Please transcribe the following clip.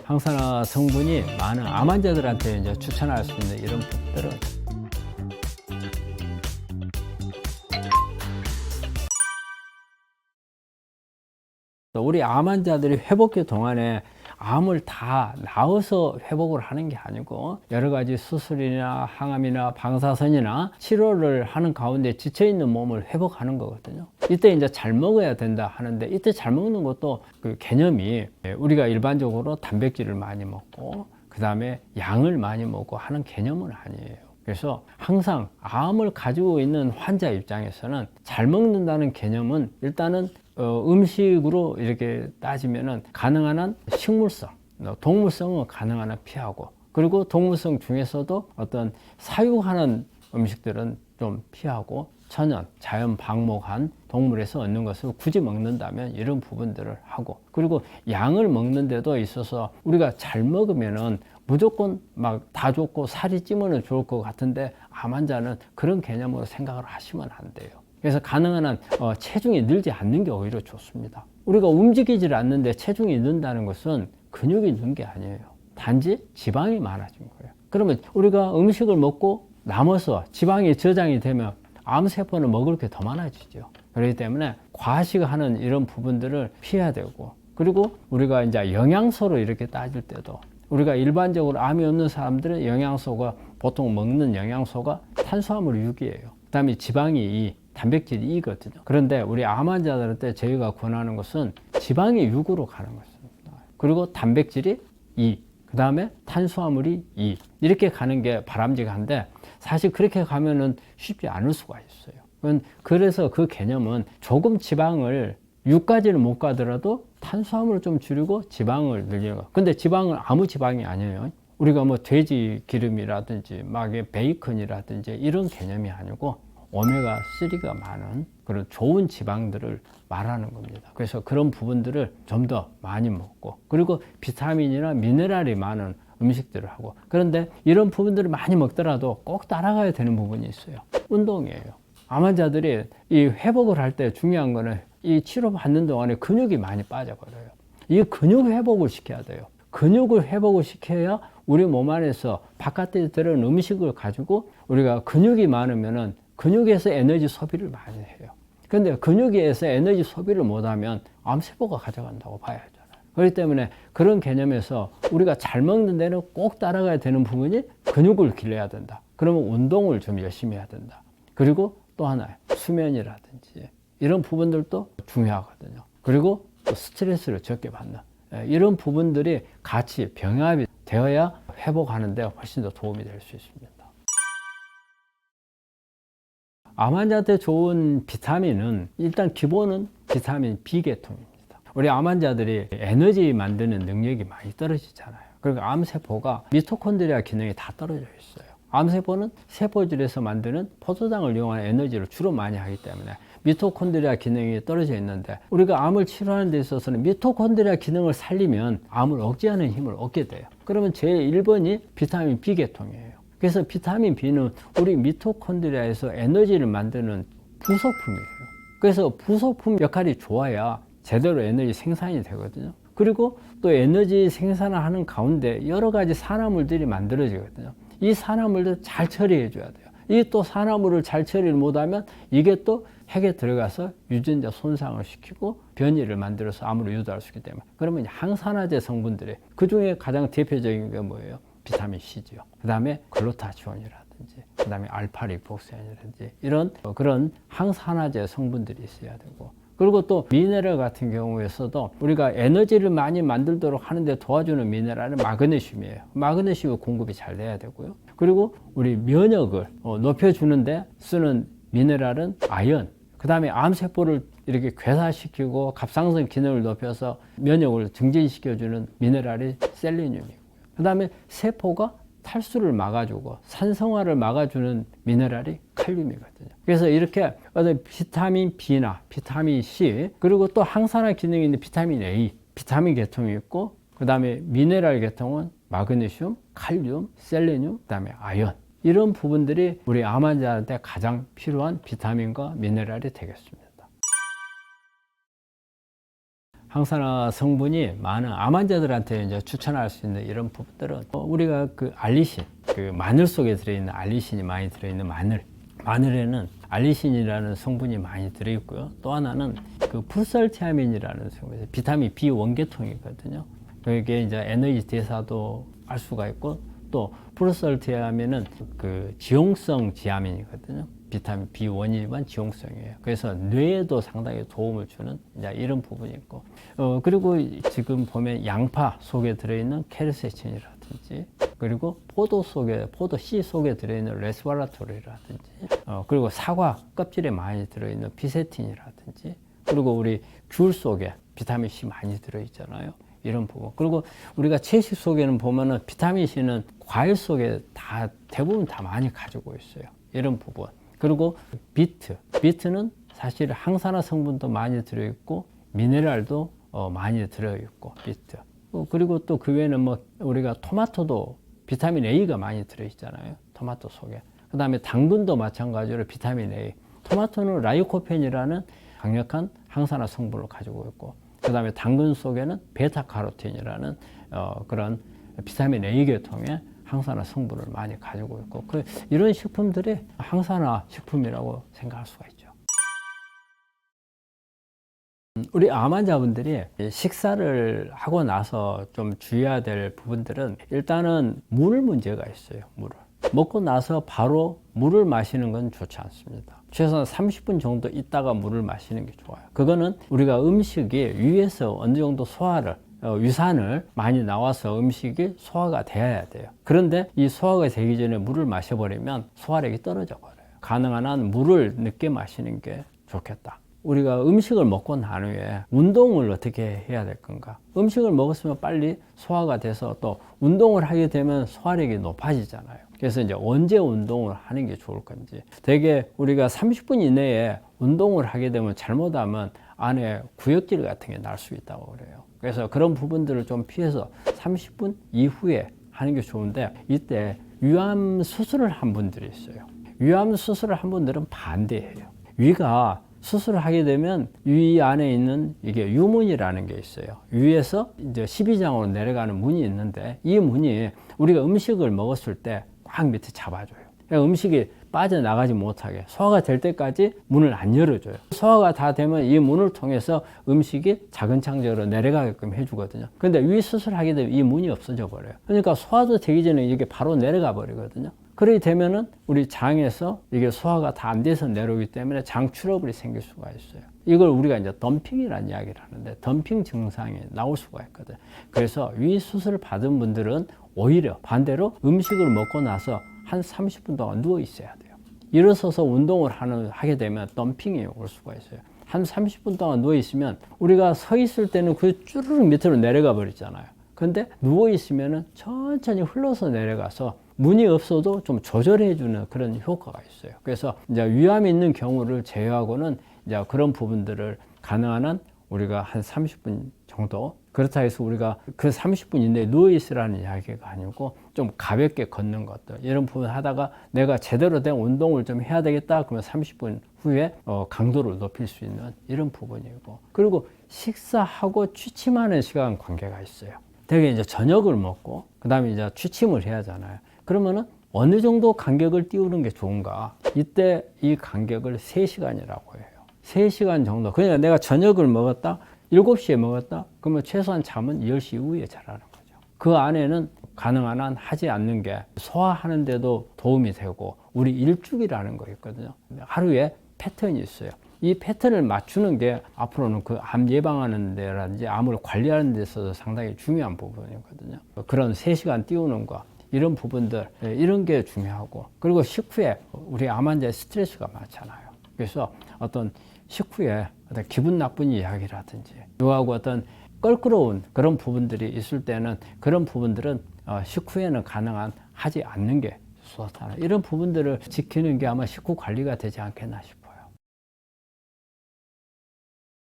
항산화 성분이 많은 암 환자들한테 이제 추천할 수 있는 이런 법들은 우리 암 환자들이 회복기 동안에 암을 다 나아서 회복을 하는 게 아니고 여러 가지 수술이나 항암이나 방사선이나 치료를 하는 가운데 지쳐있는 몸을 회복하는 거거든요. 이때 이제 잘 먹어야 된다 하는데 이때 잘 먹는 것도 그 개념이 우리가 일반적으로 단백질을 많이 먹고 그 다음에 양을 많이 먹고 하는 개념은 아니에요. 그래서 항상 암을 가지고 있는 환자 입장에서는 잘 먹는다는 개념은 일단은 음식으로 이렇게 따지면은 가능한 한 식물성, 동물성은 가능한 한 피하고, 그리고 동물성 중에서도 어떤 사육하는 음식들은 좀 피하고, 천연, 자연 방목한 동물에서 얻는 것을 굳이 먹는다면 이런 부분들을 하고, 그리고 양을 먹는 데도 있어서 우리가 잘 먹으면은 무조건 막 다 좋고 살이 찌면은 좋을 것 같은데 암 환자는 그런 개념으로 생각을 하시면 안 돼요. 그래서 가능한 한 체중이 늘지 않는 게 오히려 좋습니다. 우리가 움직이질 않는데 체중이 는다는 것은 근육이 는 게 아니에요. 단지 지방이 많아진 거예요. 그러면 우리가 음식을 먹고 남아서 지방이 저장이 되면 암세포는 먹을 게 더 많아지죠. 그렇기 때문에 과식하는 이런 부분들을 피해야 되고, 그리고 우리가 이제 영양소로 이렇게 따질 때도 우리가 일반적으로 암이 없는 사람들은 영양소가 보통 먹는 영양소가 탄수화물 6이에요. 그 다음에 지방이 2, 단백질이 2거든요. 그런데 우리 암 환자들한테 저희가 권하는 것은 지방이 6으로 가는 것입니다. 그리고 단백질이 2, 그 다음에 탄수화물이 2, 이렇게 가는 게 바람직한데 사실 그렇게 가면은 쉽지 않을 수가 있어요. 그래서 그 개념은 조금 지방을 6까지는 못 가더라도 탄수화물을 좀 줄이고 지방을 늘리는 거. 근데 지방은 아무 지방이 아니에요. 우리가 뭐 돼지 기름이라든지 막 베이컨이라든지 이런 개념이 아니고 오메가3가 많은 그런 좋은 지방들을 말하는 겁니다. 그래서 그런 부분들을 좀 더 많이 먹고, 그리고 비타민이나 미네랄이 많은 음식들을 하고, 그런데 이런 부분들을 많이 먹더라도 꼭 따라가야 되는 부분이 있어요. 운동이에요. 암 환자들이 이 회복을 할 때 중요한 거는 이 치료받는 동안에 근육이 많이 빠져버려요. 이 근육 회복을 시켜야 돼요. 근육을 회복을 시켜야 우리 몸 안에서 바깥에 들어오는 음식을 가지고 우리가 근육이 많으면은 근육에서 에너지 소비를 많이 해요. 그런데 근육에서 에너지 소비를 못하면 암세포가 가져간다고 봐야 하잖아요. 그렇기 때문에 그런 개념에서 우리가 잘 먹는 데는 꼭 따라가야 되는 부분이 근육을 길러야 된다. 그러면 운동을 좀 열심히 해야 된다. 그리고 또 하나 수면이라든지 이런 부분들도 중요하거든요. 그리고 또 스트레스를 적게 받는 이런 부분들이 같이 병합이 되어야 회복하는 데 훨씬 더 도움이 될 수 있습니다. 암 환자한테 좋은 비타민은 일단 기본은 비타민 B계통입니다. 우리 암 환자들이 에너지 만드는 능력이 많이 떨어지잖아요. 그리고 암세포가 미토콘드리아 기능이 다 떨어져 있어요. 암세포는 세포질에서 만드는 포도당을 이용한 에너지를 주로 많이 하기 때문에 미토콘드리아 기능이 떨어져 있는데, 우리가 암을 치료하는 데 있어서는 미토콘드리아 기능을 살리면 암을 억제하는 힘을 얻게 돼요. 그러면 제일 1번이 비타민 B계통이에요. 그래서 비타민 B는 우리 미토콘드리아에서 에너지를 만드는 부속품이에요. 그래서 부속품 역할이 좋아야 제대로 에너지 생산이 되거든요. 그리고 또 에너지 생산을 하는 가운데 여러 가지 산화물들이 만들어지거든요. 이 산화물들 잘 처리해 줘야 돼요. 이 또 산화물을 잘 처리를 못하면 이게 또 핵에 들어가서 유전자 손상을 시키고 변이를 만들어서 암으로 유도할 수 있기 때문에, 그러면 항산화제 성분들이 그 중에 가장 대표적인 게 뭐예요? 비타민 C죠. 그 다음에 글루타치온이라든지, 그 다음에 알파리복산이라든지 이런 그런 항산화제 성분들이 있어야 되고, 그리고 또 미네랄 같은 경우에서도 우리가 에너지를 많이 만들도록 하는데 도와주는 미네랄은 마그네슘이에요. 마그네슘 공급이 잘 돼야 되고요. 그리고 우리 면역을 높여주는데 쓰는 미네랄은 아연, 그 다음에 암세포를 이렇게 괴사시키고 갑상선 기능을 높여서 면역을 증진시켜주는 미네랄이 셀레늄이고요. 그 다음에 세포가 탈수를 막아주고 산성화를 막아주는 미네랄이 칼륨이거든요. 그래서 이렇게 비타민 B나 비타민 C, 그리고 또 항산화 기능이 있는 비타민 A, 비타민 계통이 있고, 그 다음에 미네랄 계통은 마그네슘, 칼륨, 셀레늄, 그 다음에 아연, 이런 부분들이 우리 암 환자한테 가장 필요한 비타민과 미네랄이 되겠습니다. 항산화 성분이 많은 암 환자들한테 이제 추천할 수 있는 이런 부분들은 우리가 그 알리신, 그 마늘 속에 들어있는 알리신이 많이 들어있는 마늘에는 알리신이라는 성분이 많이 들어있고요. 또 하나는 그 프루설티아민이라는 성분이 비타민 B 원계통이거든요. 그게 이제 에너지 대사도 할 수가 있고 또 프루설티아민은 그 지용성 지아민이거든요. 비타민 B1이지만 지용성이에요. 그래서 뇌에도 상당히 도움을 주는 이제 이런 부분이 있고 그리고 지금 보면 양파 속에 들어있는 케르세친이라든지 그리고 포도 씨 속에 들어있는 레스바라토르라든지 그리고 사과 껍질에 많이 들어있는 피세틴이라든지 그리고 우리 귤 속에 비타민 C 많이 들어있잖아요. 이런 부분. 그리고 우리가 채식 속에는 보면은 비타민 C는 과일 속에 대부분 다 많이 가지고 있어요. 이런 부분. 그리고 비트는 사실 항산화 성분도 많이 들어있고 미네랄도 많이 들어있고 비트. 그리고 또 그 외에는 뭐 우리가 토마토도 비타민 A가 많이 들어있잖아요. 토마토 속에. 그 다음에 당근도 마찬가지로 비타민 A. 토마토는 라이코펜이라는 강력한 항산화 성분을 가지고 있고 그 다음에 당근 속에는 베타카로틴이라는 그런 비타민 A 계통의 항산화 성분을 많이 가지고 있고 이런 식품들이 항산화 식품이라고 생각할 수가 있죠. 우리 암 환자분들이 식사를 하고 나서 좀 주의해야 될 부분들은 일단은 물 문제가 있어요. 물을 먹고 나서 바로 물을 마시는 건 좋지 않습니다. 최소한 30분 정도 있다가 물을 마시는 게 좋아요. 그거는 우리가 음식이 위에서 어느 정도 위산을 많이 나와서 음식이 소화가 돼야 돼요. 그런데 이 소화가 되기 전에 물을 마셔버리면 소화력이 떨어져 버려요. 가능한 한 물을 늦게 마시는 게 좋겠다. 우리가 음식을 먹고 난 후에 운동을 어떻게 해야 될 건가? 음식을 먹었으면 빨리 소화가 돼서 또 운동을 하게 되면 소화력이 높아지잖아요. 그래서 이제 언제 운동을 하는 게 좋을 건지. 되게 우리가 30분 이내에 운동을 하게 되면 잘못하면 안에 구역질 같은 게 날 수 있다고 그래요. 그래서 그런 부분들을 좀 피해서 30분 이후에 하는 게 좋은데 이때 위암 수술을 한 분들이 있어요. 위암 수술을 한 분들은 반대해요. 위가 수술을 하게 되면 위 안에 있는 이게 유문이라는 게 있어요. 위에서 이제 12장으로 내려가는 문이 있는데 이 문이 우리가 음식을 먹었을 때 꽉 밑에 잡아줘요. 그러니까 음식이 빠져나가지 못하게 소화가 될 때까지 문을 안 열어줘요. 소화가 다 되면 이 문을 통해서 음식이 차근차근적으로 내려가게끔 해주거든요. 근데 위 수술하게 되면 이 문이 없어져 버려요. 그러니까 소화도 되기 전에 이게 바로 내려가 버리거든요. 그렇게 되면은 우리 장에서 이게 소화가 다 안 돼서 내려오기 때문에 장 트러블이 생길 수가 있어요. 이걸 우리가 이제 덤핑이라는 이야기를 하는데 덤핑 증상이 나올 수가 있거든. 그래서 위 수술을 받은 분들은 오히려 반대로 음식을 먹고 나서 한 30분 동안 누워 있어야 돼요. 일어서서 운동을 하게 되면 덤핑이 올 수가 있어요. 한 30분 동안 누워 있으면 우리가 서 있을 때는 그 쭈르륵 밑으로 내려가 버리잖아요. 근데 누워 있으면은 천천히 흘러서 내려가서 문이 없어도 좀 조절해주는 그런 효과가 있어요. 그래서 이제 위암이 있는 경우를 제외하고는 이제 그런 부분들을 가능한 한 우리가 한 30분 정도 그렇다 해서 우리가 그 30분 이내에 누워 있으라는 이야기가 아니고 좀 가볍게 걷는 것들 이런 부분 하다가 내가 제대로 된 운동을 좀 해야 되겠다 그러면 30분 후에 강도를 높일 수 있는 이런 부분이고 그리고 식사하고 취침하는 시간 관계가 있어요. 되게 이제 저녁을 먹고 그 다음에 이제 취침을 해야 하잖아요. 그러면은 어느 정도 간격을 띄우는 게 좋은가? 이때 이 간격을 3시간이라고 해요. 3시간 정도. 그러니까 내가 저녁을 먹었다, 7시에 먹었다, 그러면 최소한 잠은 10시 이후에 자라는 거죠. 그 안에는 가능한 한 하지 않는 게 소화하는 데도 도움이 되고 우리 일주기라는 거 있거든요. 하루에 패턴이 있어요. 이 패턴을 맞추는 게 앞으로는 그 암 예방하는 데라든지 암을 관리하는 데 있어서 상당히 중요한 부분이거든요. 그런 3시간 띄우는 거 이런 부분들 이런 게 중요하고 그리고 식후에 우리 암 환자의 스트레스가 많잖아요. 그래서 어떤 식후에 어떤 기분 나쁜 이야기라든지 요하고 어떤 껄끄러운 그런 부분들이 있을 때는 그런 부분들은 식후에는 가능한 하지 않는 게 좋다. 이런 부분들을 지키는 게 아마 식후 관리가 되지 않겠나 싶어요.